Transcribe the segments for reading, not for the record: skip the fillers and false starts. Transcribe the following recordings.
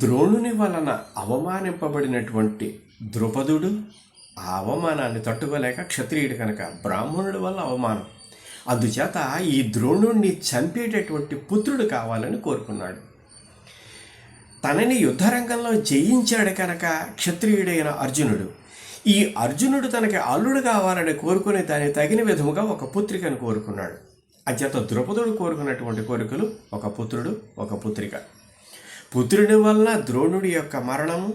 ద్రోణుని వలన అవమానింపబడినటువంటి ద్రుపదుడు ఆ అవమానాన్ని తట్టుకోలేక క్షత్రియుడు కనుక బ్రాహ్మణుడి వల్ల అవమానం, అందుచేత ఈ ద్రోణుణ్ణి చంపేటటువంటి పుత్రుడు కావాలని కోరుకున్నాడు. తనని యుద్ధరంగంలో జయించాడు కనుక క్షత్రియుడైన అర్జునుడు, ఈ అర్జునుడు తనకి అల్లుడు కావాలని కోరుకునే దానికి తగిన విధముగా ఒక పుత్రికను కోరుకున్నాడు. అంచేత ద్రుపదుడు కోరుకున్నటువంటి కోరికలు ఒక పుత్రుడు, ఒక పుత్రిక. పుత్రుడి వలన ద్రోణుడి యొక్క మరణము,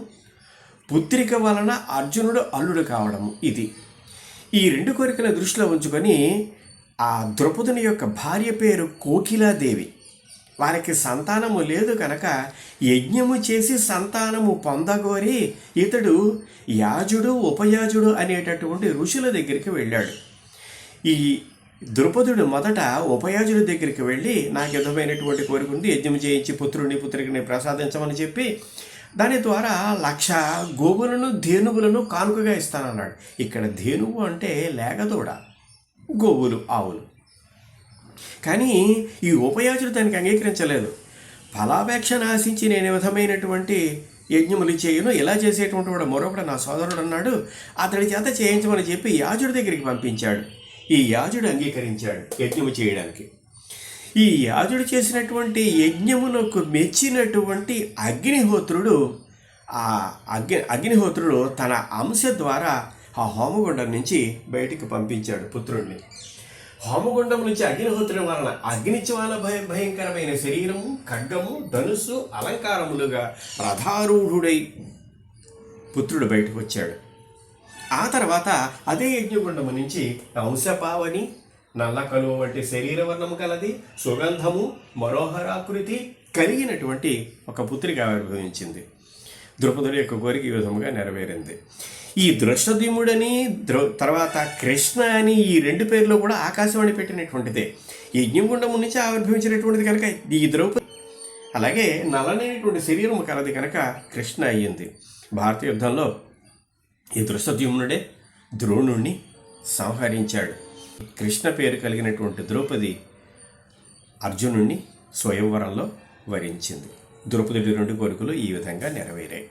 పుత్రిక వలన అర్జునుడు అల్లుడు కావడము. ఈ రెండు కోరికల దృష్టిలో ఉంచుకొని ఆ ద్రుపదుని యొక్క భార్య పేరు కోకిలాదేవి. వారికి సంతానము లేదు కనుక యజ్ఞము చేసి సంతానము పొందగోరి ఇతడు యాజుడు ఉపయాజుడు అనేటటువంటి ఋషుల దగ్గరికి వెళ్ళాడు. ఈ ద్రుపదుడు మొదట ఉపయాజుడి దగ్గరికి వెళ్ళి, నాకు విధమైనటువంటి కోరిక ఉంది, యజ్ఞం చేయించి పుత్రుడిని పుత్రికని ప్రసాదించమని చెప్పి దాని ద్వారా 1,00,000 గోవులను ధేనువులను కానుకగా ఇస్తానన్నాడు. ఇక్కడ ధేనువు అంటే లేగదూడ, గోవులు ఆవులు. కానీ ఈ ఉపయాజుడు దానికి అంగీకరించలేదు. ఫలాపేక్షను ఆశించి నేను విధమైనటువంటి యజ్ఞములు చేయను, ఇలా చేసేటువంటి వాడు మరొకడు నా సోదరుడు అన్నాడు, అతడి చేత చేయించమని చెప్పి యాజుడి దగ్గరికి పంపించాడు. ఈ యాజుడు అంగీకరించాడు యజ్ఞము చేయడానికి. ఈ యాజుడు చేసినటువంటి యజ్ఞములకు మెచ్చినటువంటి అగ్నిహోత్రుడు అగ్నిహోత్రుడు తన అంశ ద్వారా ఆ హోమగుండం నుంచి బయటికి పంపించాడు పుత్రుడిని. హోమగుండం నుంచి అగ్నిహోత్రుని వలన అగ్నిజ్వాల భయంకరమైన శరీరము, ఖడ్గము, ధనుస్సు, అలంకారములుగా రథారూఢుడై పుత్రుడు బయటకు వచ్చాడు. ఆ తర్వాత అదే యజ్ఞగుండము నుంచి అంశపావని, నల్ల కలువ వంటి శరీర వర్ణము కలది, సుగంధము, మనోహరాకృతి కలిగినటువంటి ఒక పుత్రిక ఆవిర్భవించింది. ద్రుపదుడి యొక్క కోరిక ఈ విధముగా నెరవేరింది. ఈ దృష్టద్యుమ్నుడని తర్వాత కృష్ణ అని ఈ రెండు పేర్లు కూడా ఆకాశవాణి పెట్టినటువంటిదే. యజ్ఞగుండము నుంచి ఆవిర్భవించినటువంటిది కనుక ఈ ద్రౌపది, అలాగే నల్లనేటువంటి శరీరము కలది కనుక కృష్ణ అయ్యింది. భారత యుద్ధంలో ఈ దృష్టద్యుమ్నుడే ద్రోణుణ్ణి సంహరించాడు. కృష్ణ పేరు కలిగినటువంటి ద్రౌపది అర్జునుణ్ణి స్వయంవరంలో వరించింది. ద్రౌపది రెండు కోరికలు ఈ విధంగా నెరవేరాయి.